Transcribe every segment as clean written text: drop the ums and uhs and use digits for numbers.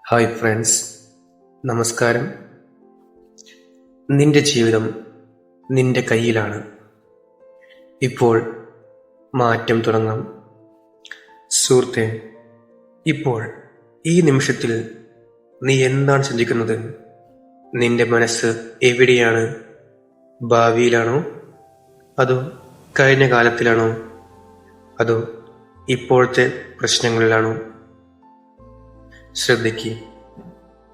Hi friends, നമസ്കാരം. നിന്റെ ജീവിതം നിന്റെ കയ്യിലാണ്. ഇപ്പോൾ മാറ്റം തുടങ്ങാം. സുഹൃത്തെ, ഇപ്പോൾ ഈ നിമിഷത്തിൽ നീ എന്താണ് ചിന്തിക്കുന്നത്? നിന്റെ മനസ്സ് എവിടെയാണ്? ഭാവിയിലാണോ? അതോ കഴിഞ്ഞ കാലത്തിലാണോ? അതോ ഇപ്പോഴത്തെ പ്രശ്നങ്ങളിലാണോ? ശ്രദ്ധിക്കുക.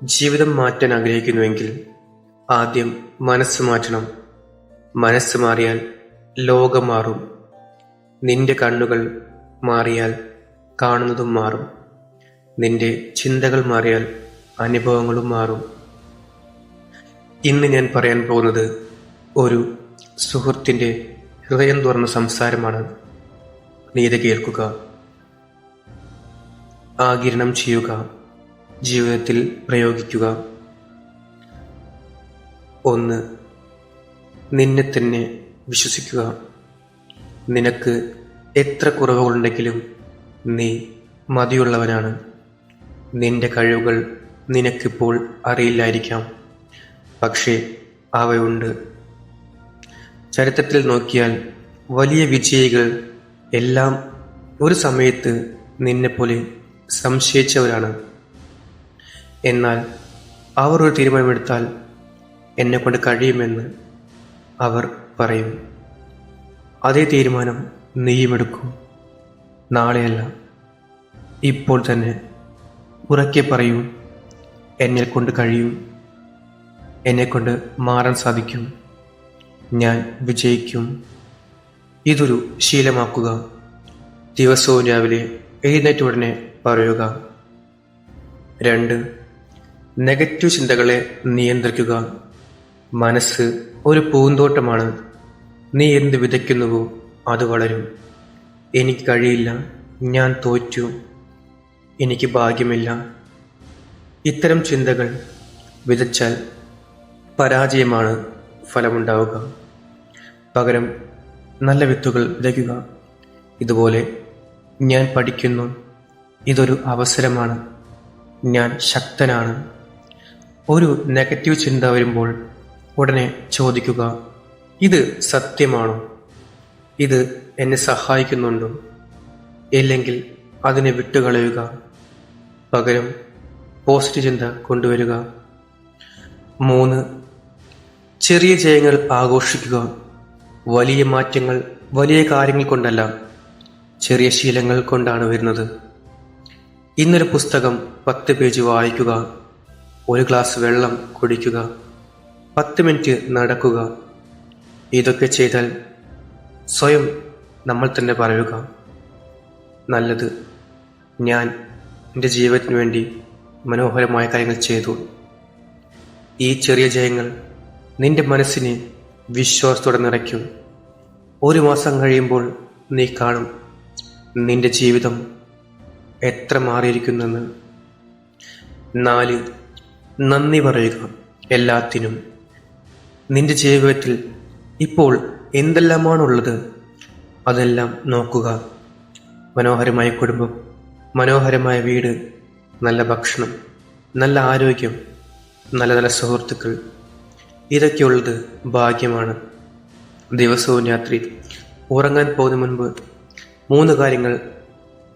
ജീവിതം മാറ്റാൻ ആഗ്രഹിക്കുന്നുവെങ്കിൽ ആദ്യം മനസ്സ് മാറ്റണം. മനസ്സ് മാറിയാൽ ലോകം മാറും. നിന്റെ കണ്ണുകൾ മാറിയാൽ കാണുന്നതും മാറും. നിന്റെ ചിന്തകൾ മാറിയാൽ അനുഭവങ്ങളും മാറും. ഇന്ന് ഞാൻ പറയാൻ പോകുന്നത് ഒരു സുഹൃത്തിൻ്റെ ഹൃദയം തുറന്ന സംസാരമാണ്. നീ ഇത് കേൾക്കുക, ആഗിരണം ചെയ്യുക, ജീവിതത്തിൽ പ്രയോഗിക്കുക. 1. നിന്നെ തന്നെ വിശ്വസിക്കുക. നിനക്ക് എത്ര കുറവുകളുണ്ടെങ്കിലും നീ മതിയുള്ളവനാണ്. നിന്റെ കഴിവുകൾ നിനക്കിപ്പോൾ അറിയില്ലായിരിക്കാം, പക്ഷേ അവയുണ്ട്. ചരിത്രത്തിൽ നോക്കിയാൽ വലിയ വിജയികൾ എല്ലാം ഒരു സമയത്ത് നിന്നെപ്പോലെ സംശയിച്ചവരാണ്. എന്നാൽ അവർ ഒരു തീരുമാനമെടുത്താൽ എന്നെക്കൊണ്ട് കഴിയുമെന്ന് അവർ പറയും. അതേ തീരുമാനം നീയുമെടുക്കും. നാളെയല്ല, ഇപ്പോൾ തന്നെ ഉറക്കെ പറയൂ, എന്നെക്കൊണ്ട് കഴിയും, എന്നെക്കൊണ്ട് മാറാൻ സാധിക്കും, ഞാൻ വിജയിക്കും. ഇതൊരു ശീലമാക്കുക. ദിവസവും രാവിലെ എഴുന്നേറ്റ ഉടനെ പറയുക. 2. നെഗറ്റീവ് ചിന്തകളെ നിയന്ത്രിക്കുക. മനസ്സ് ഒരു പൂന്തോട്ടമാണ്. നീ എന്ത് വിതയ്ക്കുന്നുവോ അത് വളരും. എനിക്ക് കഴിയില്ല, ഞാൻ തോറ്റു, എനിക്ക് ഭാഗ്യമില്ല, ഇത്തരം ചിന്തകൾ വിതച്ചാൽ പരാജയമാണ് ഫലമുണ്ടാവുക. പകരം നല്ല വിത്തുകൾ വിതയ്ക്കുക. ഇതുപോലെ, ഞാൻ പഠിക്കുന്നു, ഇതൊരു അവസരമാണ്, ഞാൻ ശക്തനാണ്. ഒരു നെഗറ്റീവ് ചിന്ത വരുമ്പോൾ ഉടനെ ചോദിക്കുക, ഇത് സത്യമാണോ? ഇത് എന്നെ സഹായിക്കുന്നുണ്ടോ? ഇല്ലെങ്കിൽ അതിനെ വിട്ടുകളയുക. പകരം പോസിറ്റീവ് ചിന്ത കൊണ്ടുവരിക. 3. ചെറിയ ജയങ്ങൾ ആഘോഷിക്കുക. വലിയ മാറ്റങ്ങൾ വലിയ കാര്യങ്ങൾ കൊണ്ടല്ല, ചെറിയ ശീലങ്ങൾ കൊണ്ടാണ് വരുന്നത്. ഇന്നൊരു പുസ്തകം 10 പേജ് വായിക്കുക. ഒരു ഗ്ലാസ് വെള്ളം കുടിക്കുക. 10 മിനിറ്റ് നടക്കുക. ഇതൊക്കെ ചെയ്താൽ സ്വയം നമ്മൾ തന്നെ പറയുക, നല്ലത്, ഞാൻ എൻ്റെ ജീവിതത്തിന് വേണ്ടി മനോഹരമായ കാര്യങ്ങൾ ചെയ്തു. ഈ ചെറിയ ജയങ്ങൾ നിന്റെ മനസ്സിനെ വിശ്വാസത്തോടെ നിറയ്ക്കും. 1 മാസം കഴിയുമ്പോൾ നീ കാണും നിന്റെ ജീവിതം എത്ര മാറിയിരിക്കുന്നെന്ന്. 4. നന്ദി പറയുക എല്ലാത്തിനും. നിന്റെ ജീവിതത്തിൽ ഇപ്പോൾ എന്തെല്ലാമാണുള്ളത് അതെല്ലാം നോക്കുക. മനോഹരമായ കുടുംബം, മനോഹരമായ വീട്, നല്ല ഭക്ഷണം, നല്ല ആരോഗ്യം, നല്ല നല്ല സുഹൃത്തുക്കൾ, ഇതൊക്കെയുള്ളത് ഭാഗ്യമാണ്. ദിവസവും രാത്രി ഉറങ്ങാൻ പോകുന്ന മുൻപ് 3 കാര്യങ്ങൾ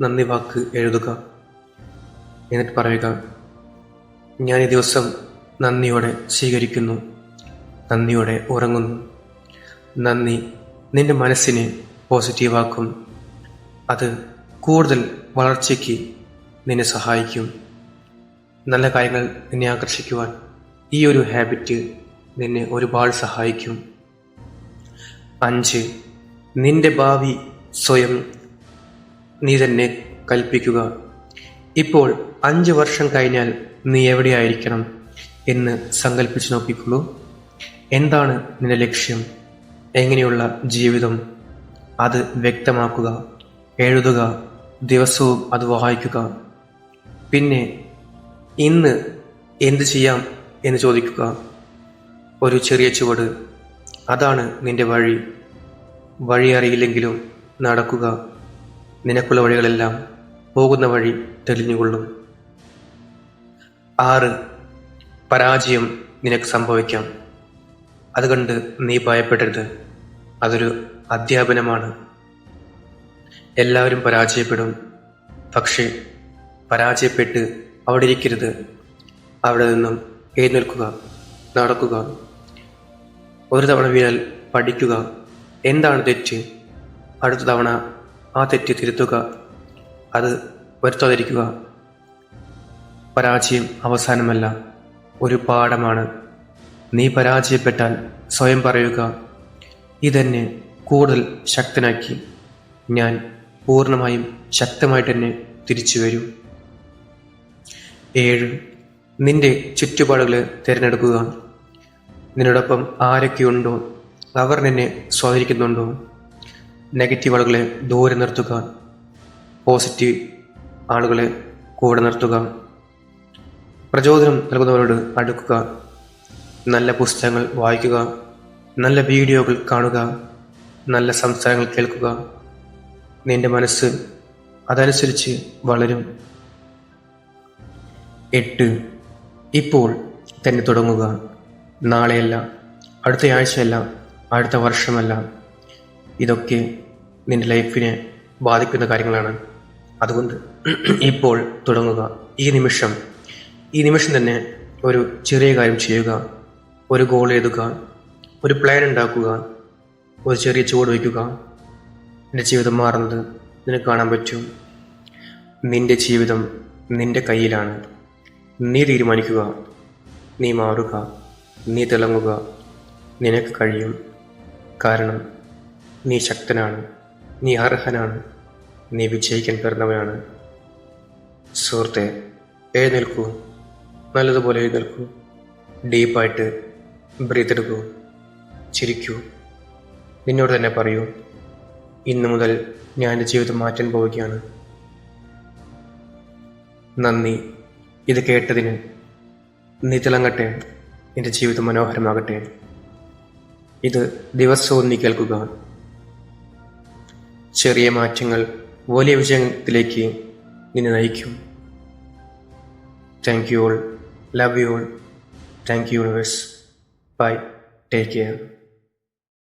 നന്ദി വാക്ക് എഴുതുക. എന്നിട്ട് പറയുക, ഞാൻ ഈ ദിവസം നന്ദിയോടെ സ്വീകരിക്കുന്നു, നന്ദിയോടെ ഉറങ്ങുന്നു. നന്ദി നിന്റെ മനസ്സിനെ പോസിറ്റീവാക്കും. അത് കൂടുതൽ വളർച്ചയ്ക്ക് നിന്നെ സഹായിക്കും. നല്ല കാര്യങ്ങൾ നിന്നെ ആകർഷിക്കുവാൻ ഈ ഒരു ഹാബിറ്റ് നിന്നെ ഒരുപാട് സഹായിക്കും. 5. നിന്റെ ഭാവി സ്വയം നീ തന്നെ കൽപ്പിക്കുക. ഇപ്പോൾ 5 വർഷം കഴിഞ്ഞാൽ നീ എവിടെയായിരിക്കണം എന്ന് സങ്കല്പിച്ച് നോക്കിക്കൊള്ളൂ. എന്താണ് നിന്റെ ലക്ഷ്യം? എങ്ങനെയുള്ള ജീവിതം? അത് വ്യക്തമാക്കുക, എഴുതുക, ദിവസവും അത് വായിക്കുക. പിന്നെ ഇന്ന് എന്ത് ചെയ്യാം എന്ന് ചോദിക്കുക. ഒരു ചെറിയ ചുവട്, അതാണ് നിന്റെ വഴി. വഴി അറിയില്ലെങ്കിലും നടക്കുക. നിനക്കുള്ള വഴികളെല്ലാം പോകുന്ന വഴി തെളിഞ്ഞുകൊള്ളും. 6. പരാജയം നിനക്ക് സംഭവിക്കാം. അതുകൊണ്ട് നീ ഭയപ്പെടരുത്. അതൊരു അധ്യാപനമാണ്. എല്ലാവരും പരാജയപ്പെടും. പക്ഷേ പരാജയപ്പെട്ട് അവിടെ ഇരിക്കരുത്. അവിടെ നിന്നും എഴുന്നേൽക്കുക, നടക്കുക. ഒരു തവണ വീണാൽ പഠിക്കുക. എന്താണ് തെറ്റ്? അടുത്ത തവണ ആ തെറ്റ് തിരുത്തുക. അത് വരുത്താതിരിക്കുക. പരാജയം അവസാനമല്ല, ഒരു പാഠമാണ്. നീ പരാജയപ്പെട്ടാൽ സ്വയം പറയുക, ഇതെന്നെ കൂടുതൽ ശക്തനാക്കി. ഞാൻ പൂർണ്ണമായും ശക്തമായിട്ട് തന്നെ തിരിച്ചു വരും. 7. നിന്റെ ചുറ്റുപാടുകളെ തിരഞ്ഞെടുക്കുക. നിന്നോടൊപ്പം ആരൊക്കെയുണ്ടോ അവർ നിന്നെ സ്വാധീനിക്കുന്നുണ്ടോ? നെഗറ്റീവ് ആളുകളെ ദൂരെ നിർത്തുക. പോസിറ്റീവ് ആളുകളെ കൂടെ നിർത്തുക. പ്രചോദനം നൽകുന്നവരോട് അടുക്കുക. നല്ല പുസ്തകങ്ങൾ വായിക്കുക. നല്ല വീഡിയോകൾ കാണുക. നല്ല സംസാരങ്ങൾ കേൾക്കുക. നിന്റെ മനസ്സ് അതനുസരിച്ച് വളരും. 8. ഇപ്പോൾ തന്നെ തുടങ്ങുക. നാളെയല്ല, അടുത്ത ആഴ്ചയല്ല, അടുത്ത വർഷമല്ല. ഇതൊക്കെ നിന്റെ ലൈഫിനെ ബാധിക്കുന്ന കാര്യങ്ങളാണ്. അതുകൊണ്ട് ഇപ്പോൾ തുടങ്ങുക. ഈ നിമിഷം തന്നെ ഒരു ചെറിയ കാര്യം ചെയ്യുക. ഒരു ഗോൾ എഴുതുക. ഒരു പ്ലാൻ ഉണ്ടാക്കുക. ഒരു ചെറിയ ചുവട് വയ്ക്കുക. നിന്റെ ജീവിതം മാറുന്നത് നിനക്ക് കാണാൻ പറ്റും. നിന്റെ ജീവിതം നിന്റെ കയ്യിലാണ്. നീ തീരുമാനിക്കുക. നീ മാറുക. നീ തിളങ്ങുക. നിനക്ക് കഴിയും. കാരണം നീ ശക്തനാണ്. നീ അർഹനാണ്. നീ വിജയിക്കാൻ പിറന്നവനാണ്. സുഹൃത്തെ, എഴുന്നേൽക്കൂ. നല്ലതുപോലെ എഴുന്നേൽക്കൂ. ഡീപ്പായിട്ട് ബ്രീത്ത് എടുക്കൂ. ചിരിക്കൂ. നിന്നോട് തന്നെ പറയൂ, ഇന്നു മുതൽ ഞാൻ എൻ്റെ ജീവിതം മാറ്റാൻ പോവുകയാണ്. നന്ദി ഇത് കേട്ടതിന്. നീ തിളങ്ങട്ടെ. എൻ്റെ ജീവിതം മനോഹരമാകട്ടെ. ഇത് ദിവസവും നീ കേൾക്കുക. ചെറിയ മാറ്റങ്ങൾ വലിയ വിജയത്തിലേക്ക് നിന്നെ നയിക്കും. Thank you all. Love you all. Thank you universe. Bye. Take care.